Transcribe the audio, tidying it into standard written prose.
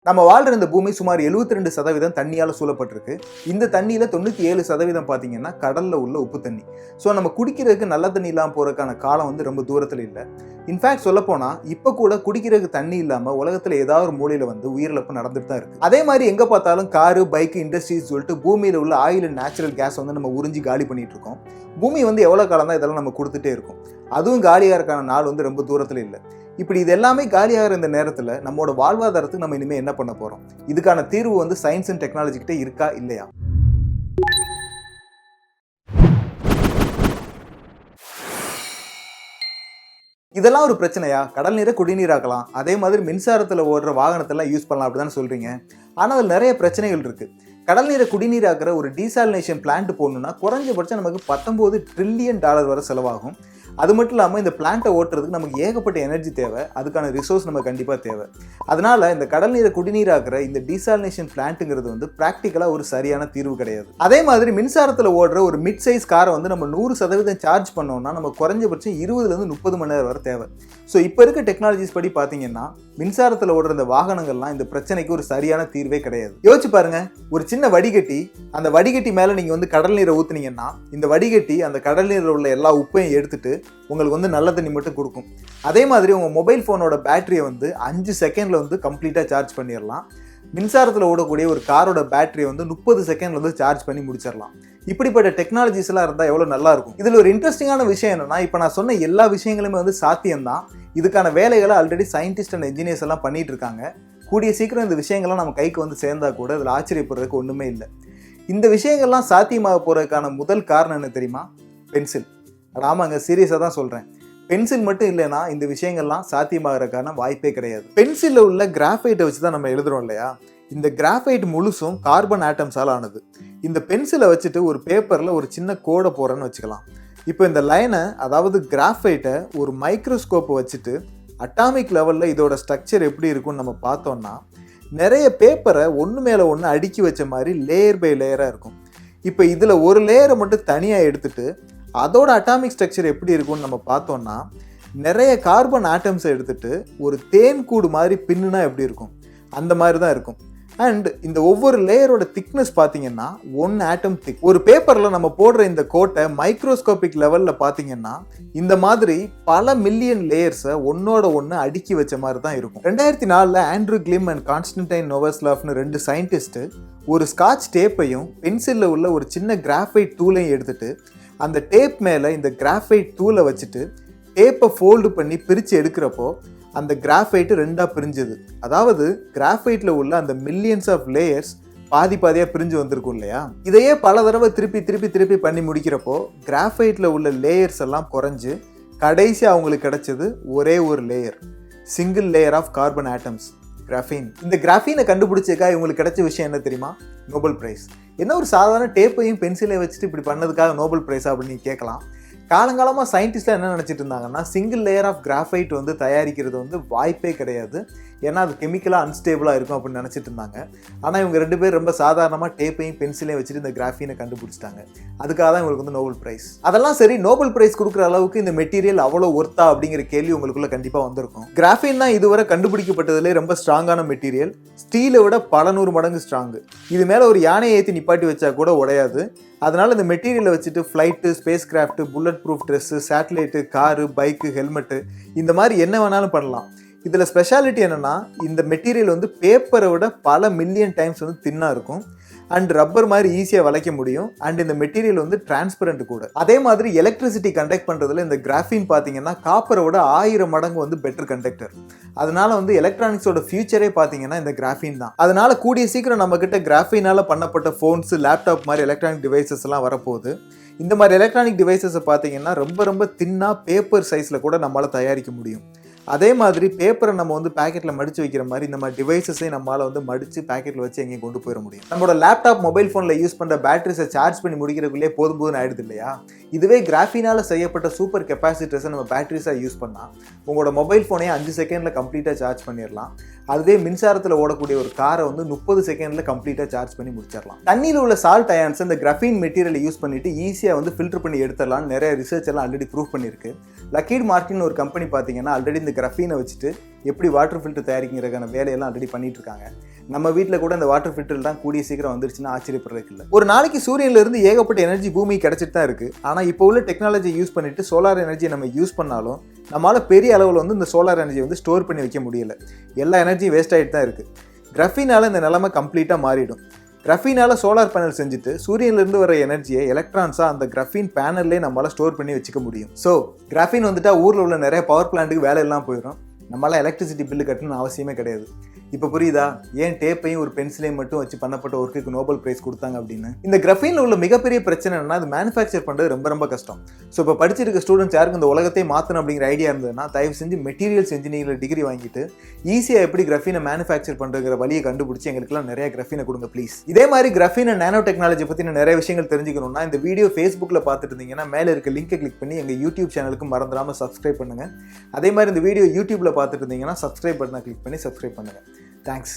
நம்ம வாழ்ற இந்த பூமி சுமார் 72% தண்ணியால் சூழப்பட்டிருக்கு. இந்த தண்ணியில் 97% பார்த்தீங்கன்னா கடலில் உள்ள உப்பு தண்ணி. ஸோ நம்ம குடிக்கிறதுக்கு நல்ல தண்ணி இல்லாமல் போகிறதுக்கான காலம் ரொம்ப தூரத்தில் இல்லை. இன்ஃபேக்ட் சொல்லப்போனால் இப்போ கூட குடிக்கிறதுக்கு தண்ணி இல்லாமல் உலகத்தில் ஏதாவது ஒரு மூலையில் உயிரிழப்பு நடந்துட்டு தான் இருக்குது. அதே மாதிரி எங்கே பார்த்தாலும் காரு, பைக்கு, இண்டஸ்ட்ரீஸ் சொல்லிட்டு பூமியில் உள்ள ஆயில் அண்ட் நேச்சுரல் கேஸ் நம்ம உறிஞ்சி காலி பண்ணிட்டு இருக்கோம். பூமி எவ்வளோ காலம் தான் இதெல்லாம் நம்ம கொடுத்துட்டே இருக்கும். அதுவும் காலியாகிறதுக்கான நாள் ரொம்ப தூரத்தில் இல்லை. இப்படி இது எல்லாமே காலியாகிற இந்த நேரத்தில் நம்மளோட வாழ்வாதாரத்துக்கு நம்ம இனிமேல் என்ன பண்ண போகிறோம்? இதுக்கான தீர்வு சயின்ஸ் அண்ட் டெக்னாலஜி கிட்ட இருக்கா இல்லையா? இதெல்லாம் ஒரு பிரச்சனையா? கடல் நீரை குடிநீராக்கலாம், அதே மாதிரி மின்சாரத்தில் ஓடுற வாகனத்தெல்லாம் யூஸ் பண்ணலாம் அப்படிதான் சொல்றீங்க. ஆனால் அதில் நிறைய பிரச்சனைகள் இருக்கு. கடல் நீரை குடிநீராக்குற ஒரு டீசாலினேஷன் பிளான்ட் போடணும்னா குறைஞ்சபட்சம் நமக்கு $19 ட்ரில்லியன் வரை செலவாகும். அது மட்டும் இல்லாமல் இந்த பிளான்ட்டை ஓட்டுறதுக்கு நமக்கு ஏகப்பட்ட எனர்ஜி தேவை, அதுக்கான ரிசோர்ஸ் நம்ம கண்டிப்பாக தேவை. அதனால இந்த கடல் நீரை குடிநீராக்குற இந்த டீசாலினேஷன் பிளான்ட்டுங்கிறது ப்ராக்டிக்கலாக ஒரு சரியான தீர்வு கிடையாது. அதே மாதிரி மின்சாரத்தில் ஓடுற ஒரு மிட் சைஸ் காரை நம்ம 100% சார்ஜ் பண்ணோம்னா நம்ம குறைஞ்சபட்சம் 20 to 30 மணி நேரம் வரை தேவை. ஸோ இப்போ இருக்க டெக்னாலஜிஸ் படி பார்த்தீங்கன்னா மின்சாரத்தில் ஓடுற இந்த வாகனங்கள்லாம் இந்த பிரச்சனைக்கு ஒரு சரியான தீர்வே கிடையாது. யோசிச்சு பாருங்க, ஒரு சின்ன வடிகட்டி, அந்த வடிகட்டி மேலே நீங்கள் கடல் நீரை ஊற்றுனீங்கன்னா இந்த வடிகட்டி அந்த கடல் நீரில் உள்ள எல்லா உப்பையும் எடுத்துட்டு உங்களுக்கு நல்ல தண்ணி மட்டும் கொடுக்கும். அதே மாதிரி உங்கள் மொபைல் ஃபோனோட பேட்டரியை 5 செகண்டில் கம்ப்ளீட்டாக சார்ஜ் பண்ணிடலாம். மின்சாரத்தில் ஓடக்கூடிய ஒரு காரோட பேட்டரியை 30 செகண்டில் சார்ஜ் பண்ணி முடிச்சிடலாம். இப்படிப்பட்ட டெக்னாலஜிஸ் எல்லாம் இருந்தால் எவ்வளோ நல்லா இருக்கும். இதில் ஒரு இன்ட்ரெஸ்டிங்கான விஷயம் என்னன்னா, இப்போ நான் சொன்ன எல்லா விஷயங்களுமே சாத்தியம்தான். இதுக்கான வேலைகளை ஆல்ரெடி சயின்டிஸ்ட் அண்ட் என்ஜினியர்ஸ் எல்லாம் பண்ணிட்டு இருக்காங்க. கூடிய சீக்கிரம் இந்த விஷயங்கள்லாம் நம்ம கைக்கு சேர்ந்தா கூட இதில் ஆச்சரியப்படுறதுக்கு ஒன்றுமே இல்லை. இந்த விஷயங்கள்லாம் சாத்தியமாக போகிறதுக்கான முதல் காரணம் என்ன தெரியுமா? பென்சில். ஆமாங்க, சீரியஸாக தான் சொல்கிறேன். பென்சில் மட்டும் இல்லைன்னா இந்த விஷயங்கள்லாம் சாத்தியமாகறதுக்கான வாய்ப்பே கிடையாது. பென்சிலில் உள்ள கிராஃபைட்டை வச்சு தான் நம்ம எழுதுறோம் இல்லையா? இந்த கிராஃபைட் முழுசும் கார்பன் ஆட்டம்ஸால் ஆனது. இந்த பென்சிலை வச்சுட்டு ஒரு பேப்பரில் ஒரு சின்ன கோடை போகிறேன்னு வச்சுக்கலாம். இப்போ இந்த லைனை, அதாவது கிராஃபைட்டை ஒரு மைக்ரோஸ்கோப்பை வச்சுட்டு அட்டாமிக் லெவலில் இதோட ஸ்ட்ரக்சர் எப்படி இருக்குன்னு நம்ம பார்த்தோம்னா நிறைய பேப்பரை ஒன்று மேலே ஒன்று அடுக்கி வச்ச மாதிரி லேயர் பை லேயராக இருக்கும். இப்போ இதில் ஒரு லேயரை மட்டும் தனியாக எடுத்துட்டு அதோட அட்டாமிக் ஸ்ட்ரக்சர் எப்படி இருக்கும்னு நம்ம பார்த்தோம்னா நிறைய கார்பன் ஆட்டம்ஸை எடுத்துட்டு ஒரு தேன் கூடு மாதிரி பின்னுனா எப்படி இருக்கும் அந்த மாதிரி தான் இருக்கும். அண்ட் இந்த ஒவ்வொரு லேயரோட திக்னஸ் பார்த்தீங்கன்னா 1 ஆட்டம் திக். ஒரு பேப்பரில் நம்ம போடுற இந்த கோட்டை மைக்ரோஸ்கோபிக் லெவலில் பார்த்தீங்கன்னா இந்த மாதிரி பல மில்லியன் லேயர்ஸை ஒன்னோட ஒன்று அடுக்கி வச்ச மாதிரி தான் இருக்கும். 2004 ஆண்ட்ரூ கிளிம் அண்ட் கான்ஸ்டன்டைன் நோவஸ்லாஃப்னு 2 சயின்டிஸ்ட்டு ஒரு ஸ்காட்ச் டேப்பையும் பென்சிலில் உள்ள ஒரு சின்ன கிராஃபைட் டூலையும் எடுத்துட்டு அந்த டேப் மேலே இந்த கிராஃபைட் டூலை வச்சுட்டு டேப்பை ஃபோல்டு பண்ணி பிரித்து எடுக்கிறப்போ அந்த கிராஃபைட்டு 2ஆக பிரிஞ்சுது. அதாவது கிராஃபைட்டில் உள்ள அந்த மில்லியன்ஸ் ஆஃப் லேயர்ஸ் பாதியாக பிரிஞ்சு வந்திருக்கும் இல்லையா? இதையே பல தடவை திருப்பி பண்ணி முடிக்கிறப்போ கிராஃபைட்டில் உள்ள லேயர்ஸ் எல்லாம் குறைஞ்சு கடைசி அவங்களுக்கு கிடைச்சது ஒரே ஒரு layer, single layer of carbon atoms, graphene. இந்த கிராஃபீனை கண்டுபிடிச்சதுக்காக இவங்களுக்கு கிடைச்ச விஷயம் என்ன தெரியுமா? Nobel prize. என்ன ஒரு சாதாரண டேப்பையும் பென்சிலையும் வச்சுட்டு இப்படி பண்ணதுக்காக நோபல் பிரைஸ் அப்படின்னு நீங்கள் கேட்கலாம். காலங்காலமாக சயின்டிஸ்ட்லாம் என்ன நினச்சிட்டு இருந்தாங்கன்னா சிங்கிள் லேயர் ஆஃப் கிராஃபைட் தயாரிக்கிறது வாய்ப்பே கிடையாது, ஏன்னா அது கெமிக்கலாக அன்ஸ்டேபிளாக இருக்கும் அப்படின்னு நினச்சிட்டு இருந்தாங்க. ஆனால் இவங்க 2 பேர் ரொம்ப சாதாரணமாக டேப்பையும் பென்சிலையும் வச்சுட்டு இந்த கிராஃபீனை கண்டுபிடிச்சிட்டாங்க. அதுக்காக தான் இவங்களுக்கு நோபல் பிரைஸ். அதெல்லாம் சரி, நோபல் பிரைஸ் கொடுக்குற அளவுக்கு இந்த மெட்டீரியல் அவ்வளோ ஒர்த்தா அப்படிங்கிற கேள்வி உங்களுக்குள்ள கண்டிப்பாக வந்திருக்கும். கிராஃபீன் தான் இதுவரை கண்டுபிடிக்கப்பட்டதுலேயே ரொம்ப ஸ்ட்ராங்கான மெட்டீரியல். ஸ்டீலை விட பல 100 மடங்கு ஸ்ட்ராங்கு. இது மேலே ஒரு யானையை ஏற்றி நிப்பாட்டி வச்சா கூட உடையாது. அதனால் இந்த மெட்டீரியலை வச்சுட்டு flight, space craft, bullet proof dress, satellite, car, bike, helmet, இந்த மாதிரி என்ன வேணாலும் பண்ணலாம். இதில் ஸ்பெஷாலிட்டி என்னென்னா இந்த மெட்டீரியல் பேப்பரை விட பல மில்லியன் டைம்ஸ் தின்னாக இருக்கும். அண்ட் ரப்பர் மாதிரி ஈஸியாக வளைக்க முடியும். அண்ட் இந்த மெட்டீரியல் டிரான்ஸ்பரண்ட் கூட. அதே மாதிரி எலக்ட்ரிசிட்டி கண்டக்ட் பண்ணுறதுல இந்த கிராஃபீன் பார்த்தீங்கன்னா காப்பரை விட 1000 மடங்கு பெட்டர் கண்டக்டர். அதனால எலக்ட்ரானிக்ஸோட ஃபியூச்சரே பார்த்தீங்கன்னா இந்த கிராஃபீன் தான். அதனால கூடிய சீக்கிரம் நம்ம கிட்ட கிராஃபீனால பண்ணப்பட்ட ஃபோன்ஸ், லேப்டாப் மாதிரி எலக்ட்ரானிக் டிவைசஸ் எல்லாம் வரப்போகுது. இந்த மாதிரி எலக்ட்ரானிக் டிவைசஸை பார்த்தீங்கன்னா ரொம்ப தின்னா பேப்பர் சைஸில் கூட நம்மளால் தயாரிக்க முடியும். அதே மாதிரி பேப்பரை நம்ம பேக்கெட்டில் மடித்து வைக்கிற மாதிரி இந்த மாதிரி டிவைசஸை நம்மளால் மடித்து பேக்கெட்டில் வச்சு எங்கேயும் கொண்டு போயிட முடியும். நம்மளோட லேப்டாப், மொபைல் ஃபோனில் யூஸ் பண்ணுற பேட்டரிஸை சார்ஜ் பண்ணி முடிக்கிறதுக்குள்ளே போதும்னு ஆயிடுது இல்லையா? இதுவே கிராஃபீனால் செய்யப்பட்ட சூப்பர் கெப்பாசிட்டர்ஸை நம்ம பேட்டரிஸாக யூஸ் பண்ணால் உங்களோட மொபைல் ஃபோனையே 5 செகண்டில் கம்ப்ளீட்டாக சார்ஜ் பண்ணிடலாம். அதுவே மின்சாரத்தில் ஓடக்கூடிய ஒரு காரை 30 செகண்டில் கம்ப்ளீட்டாக சார்ஜ் பண்ணி முடிச்சிடலாம். தண்ணியில் உள்ள சால்ட் அயான்ஸ் இந்த கிராஃபீன் மெட்டீரியலை யூஸ் பண்ணிட்டு ஈஸியாக ஃபில்டர் பண்ணி எடுத்துடலாம். நிறைய ரிசர்ச் எல்லாம் ஆல்ரெடி ப்ரூவ் பண்ணியிருக்கு. லக்கீட் மார்டின் ஒரு கம்பெனி பார்த்தீங்கன்னா ஆல்ரெடி இந்த கிராஃபீனை வச்சுட்டு எப்படி வாட்டர் ஃபில்டர் தயாரிக்கிறதுக்கான வேலையெல்லாம் ஆல்ரெடி பண்ணிட்டு இருக்காங்க. நம்ம வீட்டில் கூட இந்த வாட்டர் ஃபில்டர் தான் கூடிய சீக்கிரம் வந்துருச்சுன்னா ஆச்சரியப்படுறதுக்கு இல்லை. ஒரு நாளைக்கு சூரியன்லேருந்து ஏகப்பட்ட எனர்ஜி பூமிக்கு கிடைச்சிட்டு தான் இருக்குது. ஆனால் இப்போ உள்ள டெக்னாலஜி யூஸ் பண்ணிட்டு சோலார் எனர்ஜியை நம்ம யூஸ் பண்ணாலும் நம்மளால் பெரிய அளவில் வந்து இந்த சோலார் எனர்ஜியை வந்து ஸ்டோர் பண்ணி வைக்க முடியல. எல்லா எனர்ஜியும் வேஸ்ட் ஆகிட்டு தான் இருக்குது. கிராஃபீனால் இந்த நிலைமை கம்ப்ளீட்டாக மாறிடும். கிராஃபீனால் சோலார் பேனல் செஞ்சுட்டு சூரியன்லேருந்து வர எனர்ஜியை எலக்ட்ரான்ஸாக அந்த கிராஃபீன் பேனல்லே நம்மளால் ஸ்டோர் பண்ணி வச்சுக்க முடியும். ஸோ கிராஃபீன் வந்துட்டா ஊரில் உள்ள நிறைய பவர் பிளான்ட்டுக்கு வேலை எல்லாம் போயிடும். நம்மளால் எலக்ட்ரிசிட்டி பில்லு கட்டணும்னு அவசியமே கிடையாது. இப்போ புரியுதா ஏன் டேப்பையும் ஒரு பென்சிலையும் மட்டும் வச்சு பண்ணப்பட்ட ஒர்க்குக்கு நோபல் பிரைஸ் கொடுத்தாங்க அப்படின்னு? இந்த கிராஃபீனில் உள்ள மிகப்பெரிய பிரச்சனை என்னன்னா, அது மேனுஃபேக்சர் பண்ணுறது ரொம்ப கஷ்டம். ஸோ இப்போ படிச்சிருக்க ஸ்டூடெண்ட்ஸ் யாருக்கு இந்த உலகத்தை மாற்றணும் அப்படிங்கிற ஐடியா இருந்ததுன்னா தயவு செஞ்சு மெட்டீரியல்ஸ் இன்ஜினியரிங் டிகிரி வாங்கிட்டு ஈஸியாக எப்படி கிராஃபீனை மேனுஃபேக்சர் பண்ணுற வழியை கண்டுபிடிச்சி எங்களுக்குலாம் நிறைய கிராஃபீனை கொடுங்க ப்ளீஸ். இதே மாதிரி கிராஃபீன் அண்ட் நானோ டெக்னாலஜி பற்றின நிறைய விஷயங்கள் தெரிஞ்சுக்கணும்னா இந்த வீடியோ ஃபேஸ்புக்கில் பார்த்துட்டு இருந்தீங்கன்னா மேலே இருக்க லிங்கை கிளிக் பண்ணி எங்கள் யூடியூப் சேனலுக்கு மறந்துடாமல் சப்ஸ்கிரைப் பண்ணுங்கள். அதே மாதிரி இந்த வீடியோ யூடியூப்பில் பார்த்துட்டு இருந்தீங்கன்னா சப்ஸ்கிரைப் பட்டனை கிளிக் பண்ணி சப்ஸ்கிரைப் பண்ணுங்கள். Thanks.